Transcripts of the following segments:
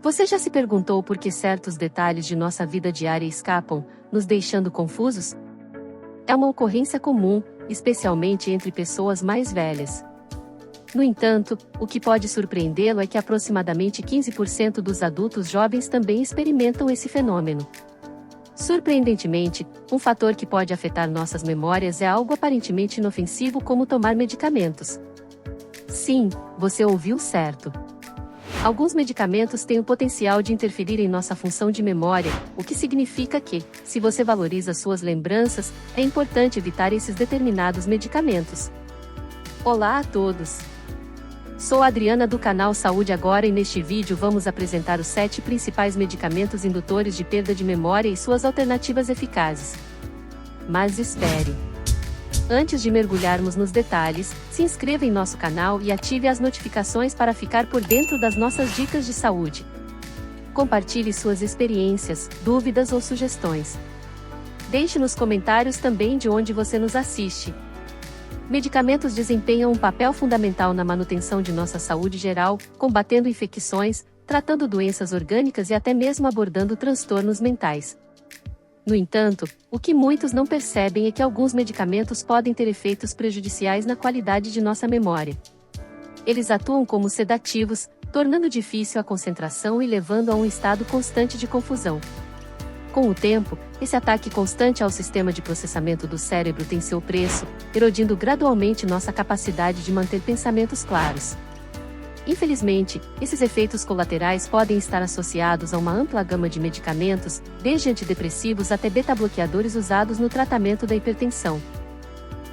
Você já se perguntou por que certos detalhes de nossa vida diária escapam, nos deixando confusos? É uma ocorrência comum, especialmente entre pessoas mais velhas. No entanto, o que pode surpreendê-lo é que aproximadamente 15% dos adultos jovens também experimentam esse fenômeno. Surpreendentemente, um fator que pode afetar nossas memórias é algo aparentemente inofensivo como tomar medicamentos. Sim, você ouviu certo. Alguns medicamentos têm o potencial de interferir em nossa função de memória, o que significa que, se você valoriza suas lembranças, é importante evitar esses determinados medicamentos. Olá a todos! Sou a Adriana do canal Saúde Agora e neste vídeo vamos apresentar os 7 principais medicamentos indutores de perda de memória e suas alternativas eficazes. Mas espere! Antes de mergulharmos nos detalhes, se inscreva em nosso canal e ative as notificações para ficar por dentro das nossas dicas de saúde. Compartilhe suas experiências, dúvidas ou sugestões. Deixe nos comentários também de onde você nos assiste. Medicamentos desempenham um papel fundamental na manutenção de nossa saúde geral, combatendo infecções, tratando doenças orgânicas e até mesmo abordando transtornos mentais. No entanto, o que muitos não percebem é que alguns medicamentos podem ter efeitos prejudiciais na qualidade de nossa memória. Eles atuam como sedativos, tornando difícil a concentração e levando a um estado constante de confusão. Com o tempo, esse ataque constante ao sistema de processamento do cérebro tem seu preço, erodindo gradualmente nossa capacidade de manter pensamentos claros. Infelizmente, esses efeitos colaterais podem estar associados a uma ampla gama de medicamentos, desde antidepressivos até beta-bloqueadores usados no tratamento da hipertensão.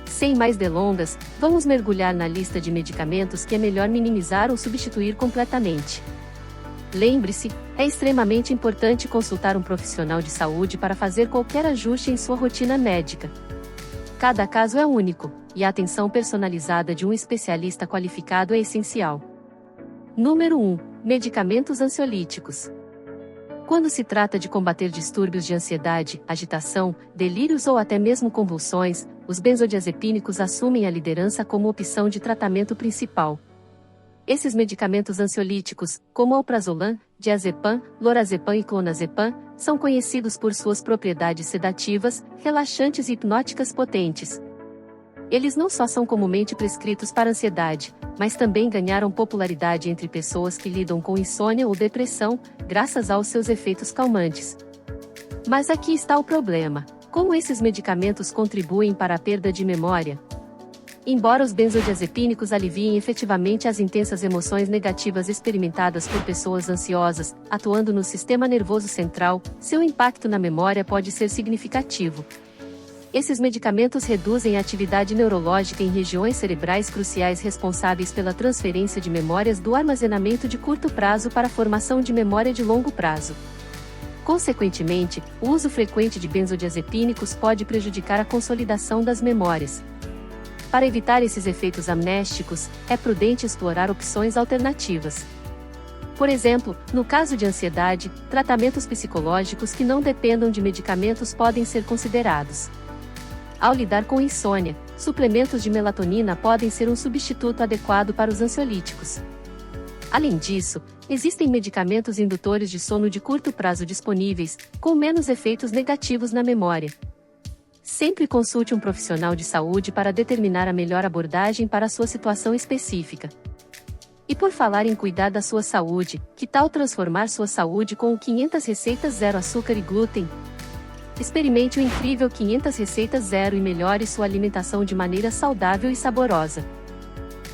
Sem mais delongas, vamos mergulhar na lista de medicamentos que é melhor minimizar ou substituir completamente. Lembre-se, é extremamente importante consultar um profissional de saúde para fazer qualquer ajuste em sua rotina médica. Cada caso é único, e a atenção personalizada de um especialista qualificado é essencial. Número 1. Medicamentos ansiolíticos. Quando se trata de combater distúrbios de ansiedade, agitação, delírios ou até mesmo convulsões, os benzodiazepínicos assumem a liderança como opção de tratamento principal. Esses medicamentos ansiolíticos, como alprazolam, diazepam, lorazepam e clonazepam, são conhecidos por suas propriedades sedativas, relaxantes e hipnóticas potentes. Eles não só são comumente prescritos para ansiedade, mas também ganharam popularidade entre pessoas que lidam com insônia ou depressão, graças aos seus efeitos calmantes. Mas aqui está o problema: como esses medicamentos contribuem para a perda de memória? Embora os benzodiazepínicos aliviem efetivamente as intensas emoções negativas experimentadas por pessoas ansiosas, atuando no sistema nervoso central, seu impacto na memória pode ser significativo. Esses medicamentos reduzem a atividade neurológica em regiões cerebrais cruciais responsáveis pela transferência de memórias do armazenamento de curto prazo para a formação de memória de longo prazo. Consequentemente, o uso frequente de benzodiazepínicos pode prejudicar a consolidação das memórias. Para evitar esses efeitos amnésticos, é prudente explorar opções alternativas. Por exemplo, no caso de ansiedade, tratamentos psicológicos que não dependam de medicamentos podem ser considerados. Ao lidar com insônia, suplementos de melatonina podem ser um substituto adequado para os ansiolíticos. Além disso, existem medicamentos indutores de sono de curto prazo disponíveis, com menos efeitos negativos na memória. Sempre consulte um profissional de saúde para determinar a melhor abordagem para a sua situação específica. E por falar em cuidar da sua saúde, que tal transformar sua saúde com o 500 receitas zero açúcar e glúten? Experimente o incrível 500 receitas zero e melhore sua alimentação de maneira saudável e saborosa.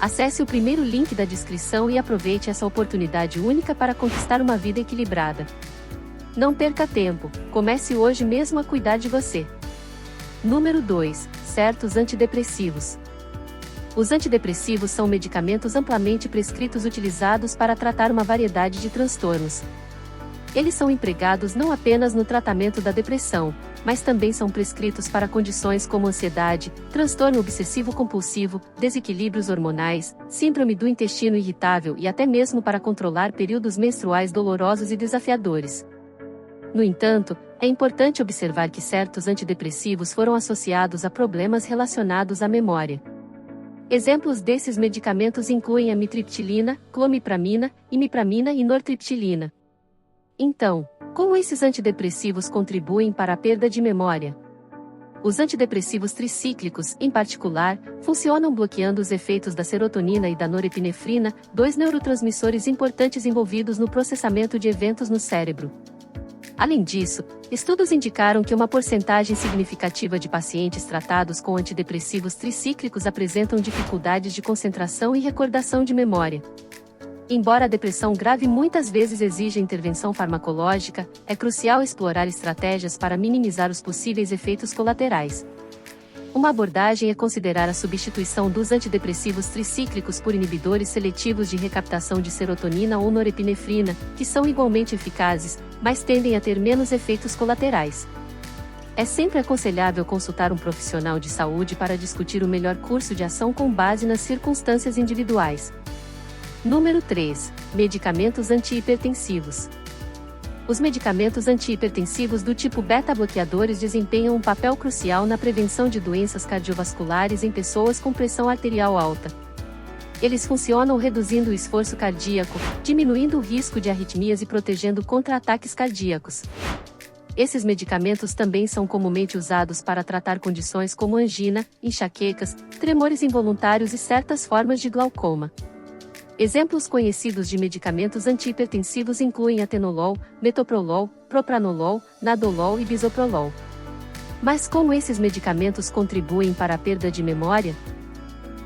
Acesse o primeiro link da descrição e aproveite essa oportunidade única para conquistar uma vida equilibrada. Não perca tempo, comece hoje mesmo a cuidar de você. Número 2. Certos antidepressivos. Os antidepressivos são medicamentos amplamente prescritos utilizados para tratar uma variedade de transtornos. Eles são empregados não apenas no tratamento da depressão, mas também são prescritos para condições como ansiedade, transtorno obsessivo-compulsivo, desequilíbrios hormonais, síndrome do intestino irritável e até mesmo para controlar períodos menstruais dolorosos e desafiadores. No entanto, é importante observar que certos antidepressivos foram associados a problemas relacionados à memória. Exemplos desses medicamentos incluem amitriptilina, clomipramina, imipramina e nortriptilina. Então, como esses antidepressivos contribuem para a perda de memória? Os antidepressivos tricíclicos, em particular, funcionam bloqueando os efeitos da serotonina e da norepinefrina, dois neurotransmissores importantes envolvidos no processamento de eventos no cérebro. Além disso, estudos indicaram que uma porcentagem significativa de pacientes tratados com antidepressivos tricíclicos apresentam dificuldades de concentração e recordação de memória. Embora a depressão grave muitas vezes exija intervenção farmacológica, é crucial explorar estratégias para minimizar os possíveis efeitos colaterais. Uma abordagem é considerar a substituição dos antidepressivos tricíclicos por inibidores seletivos de recaptação de serotonina ou norepinefrina, que são igualmente eficazes, mas tendem a ter menos efeitos colaterais. É sempre aconselhável consultar um profissional de saúde para discutir o melhor curso de ação com base nas circunstâncias individuais. Número 3. Medicamentos antihipertensivos. Os medicamentos antihipertensivos do tipo beta-bloqueadores desempenham um papel crucial na prevenção de doenças cardiovasculares em pessoas com pressão arterial alta. Eles funcionam reduzindo o esforço cardíaco, diminuindo o risco de arritmias e protegendo contra ataques cardíacos. Esses medicamentos também são comumente usados para tratar condições como angina, enxaquecas, tremores involuntários e certas formas de glaucoma. Exemplos conhecidos de medicamentos antihipertensivos incluem atenolol, metoprolol, propranolol, nadolol e bisoprolol. Mas como esses medicamentos contribuem para a perda de memória?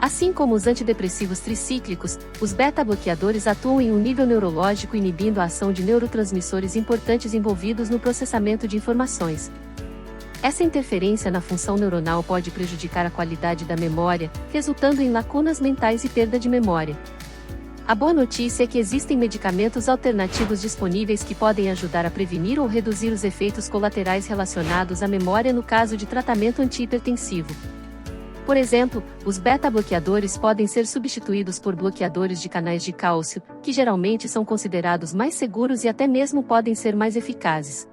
Assim como os antidepressivos tricíclicos, os beta-bloqueadores atuam em um nível neurológico inibindo a ação de neurotransmissores importantes envolvidos no processamento de informações. Essa interferência na função neuronal pode prejudicar a qualidade da memória, resultando em lacunas mentais e perda de memória. A boa notícia é que existem medicamentos alternativos disponíveis que podem ajudar a prevenir ou reduzir os efeitos colaterais relacionados à memória no caso de tratamento antihipertensivo. Por exemplo, os beta-bloqueadores podem ser substituídos por bloqueadores de canais de cálcio, que geralmente são considerados mais seguros e até mesmo podem ser mais eficazes.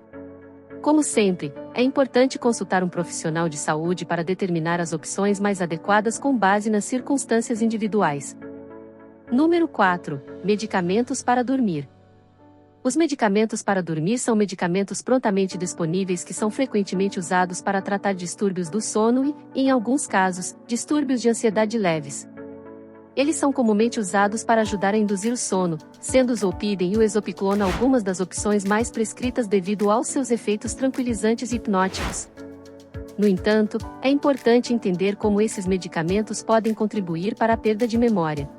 Como sempre, é importante consultar um profissional de saúde para determinar as opções mais adequadas com base nas circunstâncias individuais. Número 4. Medicamentos para dormir. Os medicamentos para dormir são medicamentos prontamente disponíveis que são frequentemente usados para tratar distúrbios do sono e, em alguns casos, distúrbios de ansiedade leves. Eles são comumente usados para ajudar a induzir o sono, sendo o zolpidem e o exopiclona algumas das opções mais prescritas devido aos seus efeitos tranquilizantes e hipnóticos. No entanto, é importante entender como esses medicamentos podem contribuir para a perda de memória.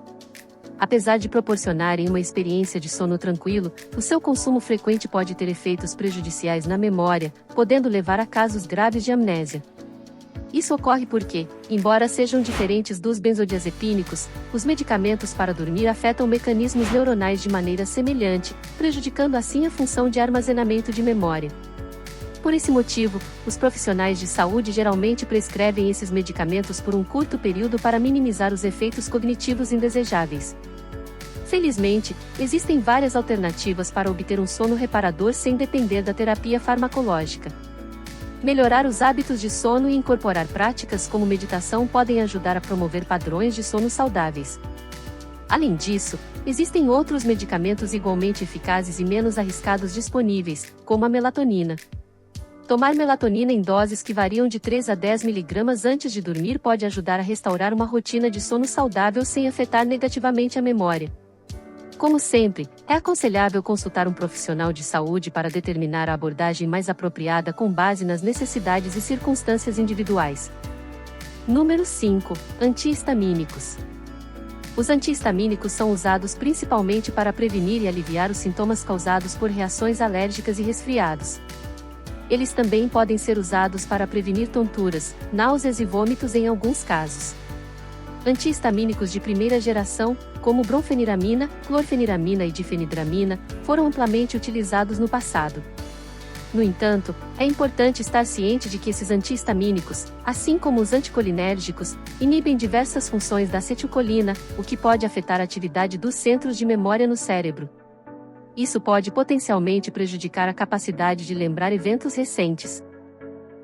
Apesar de proporcionarem uma experiência de sono tranquilo, o seu consumo frequente pode ter efeitos prejudiciais na memória, podendo levar a casos graves de amnésia. Isso ocorre porque, embora sejam diferentes dos benzodiazepínicos, os medicamentos para dormir afetam mecanismos neuronais de maneira semelhante, prejudicando assim a função de armazenamento de memória. Por esse motivo, os profissionais de saúde geralmente prescrevem esses medicamentos por um curto período para minimizar os efeitos cognitivos indesejáveis. Felizmente, existem várias alternativas para obter um sono reparador sem depender da terapia farmacológica. Melhorar os hábitos de sono e incorporar práticas como meditação podem ajudar a promover padrões de sono saudáveis. Além disso, existem outros medicamentos igualmente eficazes e menos arriscados disponíveis, como a melatonina. Tomar melatonina em doses que variam de 3 a 10 mg antes de dormir pode ajudar a restaurar uma rotina de sono saudável sem afetar negativamente a memória. Como sempre, é aconselhável consultar um profissional de saúde para determinar a abordagem mais apropriada com base nas necessidades e circunstâncias individuais. Número 5. Antihistamínicos. Os antihistamínicos são usados principalmente para prevenir e aliviar os sintomas causados por reações alérgicas e resfriados. Eles também podem ser usados para prevenir tonturas, náuseas e vômitos em alguns casos. Antihistamínicos de primeira geração, como bromfeniramina, clorfeniramina e difenidramina, foram amplamente utilizados no passado. No entanto, é importante estar ciente de que esses antihistamínicos, assim como os anticolinérgicos, inibem diversas funções da acetilcolina, o que pode afetar a atividade dos centros de memória no cérebro. Isso pode potencialmente prejudicar a capacidade de lembrar eventos recentes.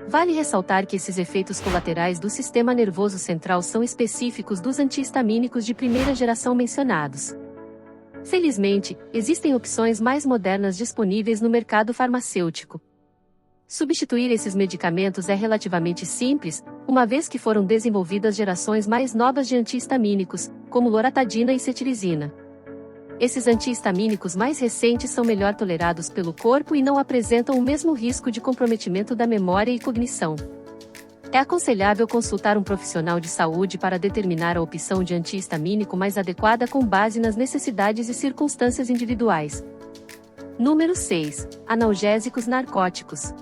Vale ressaltar que esses efeitos colaterais do sistema nervoso central são específicos dos antihistamínicos de primeira geração mencionados. Felizmente, existem opções mais modernas disponíveis no mercado farmacêutico. Substituir esses medicamentos é relativamente simples, uma vez que foram desenvolvidas gerações mais novas de antihistamínicos, como loratadina e cetirizina. Esses antihistamínicos mais recentes são melhor tolerados pelo corpo e não apresentam o mesmo risco de comprometimento da memória e cognição. É aconselhável consultar um profissional de saúde para determinar a opção de antihistamínico mais adequada com base nas necessidades e circunstâncias individuais. Número 6. Analgésicos narcóticos.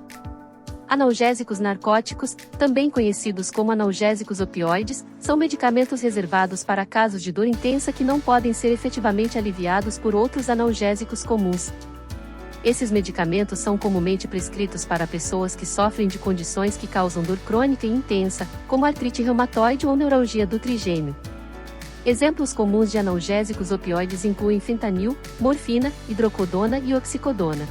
Analgésicos narcóticos, também conhecidos como analgésicos opioides, são medicamentos reservados para casos de dor intensa que não podem ser efetivamente aliviados por outros analgésicos comuns. Esses medicamentos são comumente prescritos para pessoas que sofrem de condições que causam dor crônica e intensa, como artrite reumatoide ou neuralgia do trigêmeo. Exemplos comuns de analgésicos opioides incluem fentanil, morfina, hidrocodona e oxicodona.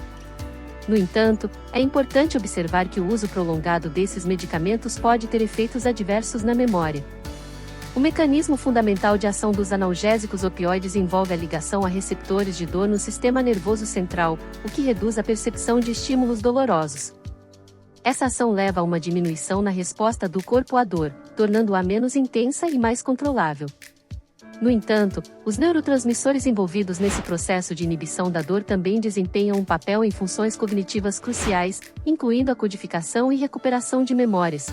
No entanto, é importante observar que o uso prolongado desses medicamentos pode ter efeitos adversos na memória. O mecanismo fundamental de ação dos analgésicos opioides envolve a ligação a receptores de dor no sistema nervoso central, o que reduz a percepção de estímulos dolorosos. Essa ação leva a uma diminuição na resposta do corpo à dor, tornando-a menos intensa e mais controlável. No entanto, os neurotransmissores envolvidos nesse processo de inibição da dor também desempenham um papel em funções cognitivas cruciais, incluindo a codificação e recuperação de memórias.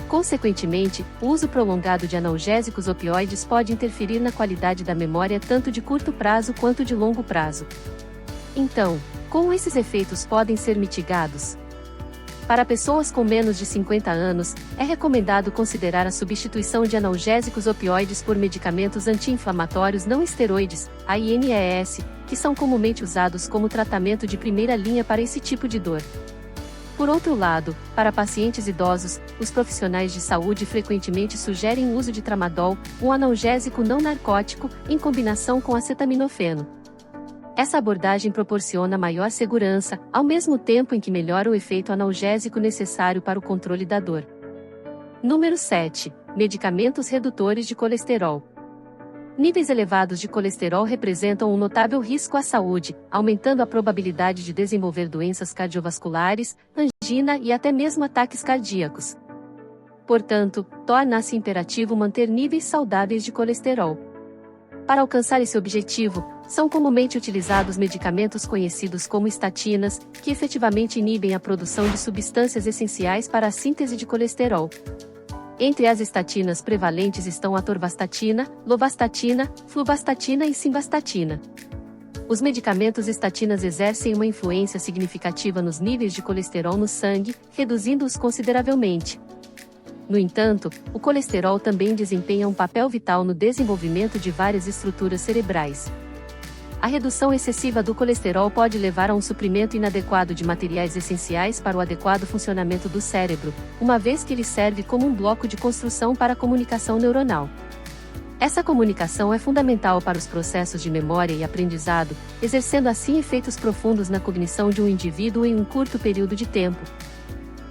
Consequentemente, o uso prolongado de analgésicos opioides pode interferir na qualidade da memória tanto de curto prazo quanto de longo prazo. Então, como esses efeitos podem ser mitigados? Para pessoas com menos de 50 anos, é recomendado considerar a substituição de analgésicos opioides por medicamentos anti-inflamatórios não esteroides, ANES, que são comumente usados como tratamento de primeira linha para esse tipo de dor. Por outro lado, para pacientes idosos, os profissionais de saúde frequentemente sugerem o uso de tramadol, um analgésico não narcótico, em combinação com acetaminofeno. Essa abordagem proporciona maior segurança, ao mesmo tempo em que melhora o efeito analgésico necessário para o controle da dor. Número 7. Medicamentos redutores de colesterol. Níveis elevados de colesterol representam um notável risco à saúde, aumentando a probabilidade de desenvolver doenças cardiovasculares, angina e até mesmo ataques cardíacos. Portanto, torna-se imperativo manter níveis saudáveis de colesterol. Para alcançar esse objetivo, são comumente utilizados medicamentos conhecidos como estatinas, que efetivamente inibem a produção de substâncias essenciais para a síntese de colesterol. Entre as estatinas prevalentes estão a atorvastatina, lovastatina, fluvastatina e simvastatina. Os medicamentos estatinas exercem uma influência significativa nos níveis de colesterol no sangue, reduzindo-os consideravelmente. No entanto, o colesterol também desempenha um papel vital no desenvolvimento de várias estruturas cerebrais. A redução excessiva do colesterol pode levar a um suprimento inadequado de materiais essenciais para o adequado funcionamento do cérebro, uma vez que ele serve como um bloco de construção para a comunicação neuronal. Essa comunicação é fundamental para os processos de memória e aprendizado, exercendo assim efeitos profundos na cognição de um indivíduo em um curto período de tempo.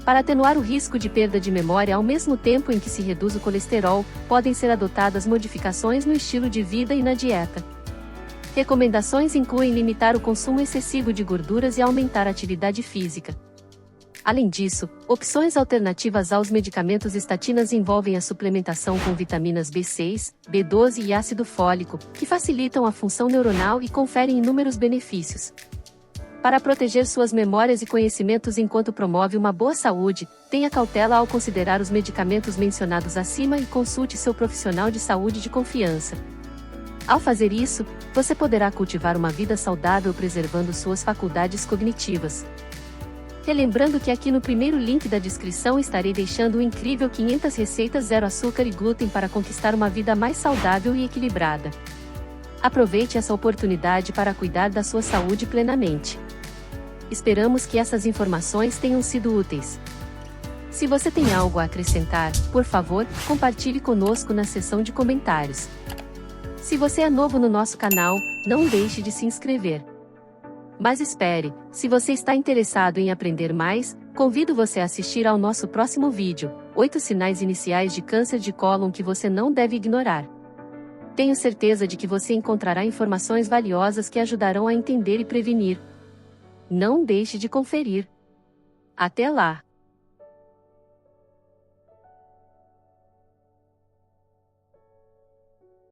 Para atenuar o risco de perda de memória ao mesmo tempo em que se reduz o colesterol, podem ser adotadas modificações no estilo de vida e na dieta. Recomendações incluem limitar o consumo excessivo de gorduras e aumentar a atividade física. Além disso, opções alternativas aos medicamentos estatinas envolvem a suplementação com vitaminas B6, B12 e ácido fólico, que facilitam a função neuronal e conferem inúmeros benefícios. Para proteger suas memórias e conhecimentos enquanto promove uma boa saúde, tenha cautela ao considerar os medicamentos mencionados acima e consulte seu profissional de saúde de confiança. Ao fazer isso, você poderá cultivar uma vida saudável preservando suas faculdades cognitivas. Relembrando que aqui no primeiro link da descrição estarei deixando o incrível 500 receitas zero açúcar e glúten para conquistar uma vida mais saudável e equilibrada. Aproveite essa oportunidade para cuidar da sua saúde plenamente. Esperamos que essas informações tenham sido úteis. Se você tem algo a acrescentar, por favor, compartilhe conosco na seção de comentários. Se você é novo no nosso canal, não deixe de se inscrever. Mas espere, se você está interessado em aprender mais, convido você a assistir ao nosso próximo vídeo, 8 sinais iniciais de câncer de cólon que você não deve ignorar. Tenho certeza de que você encontrará informações valiosas que ajudarão a entender e prevenir. Não deixe de conferir. Até lá!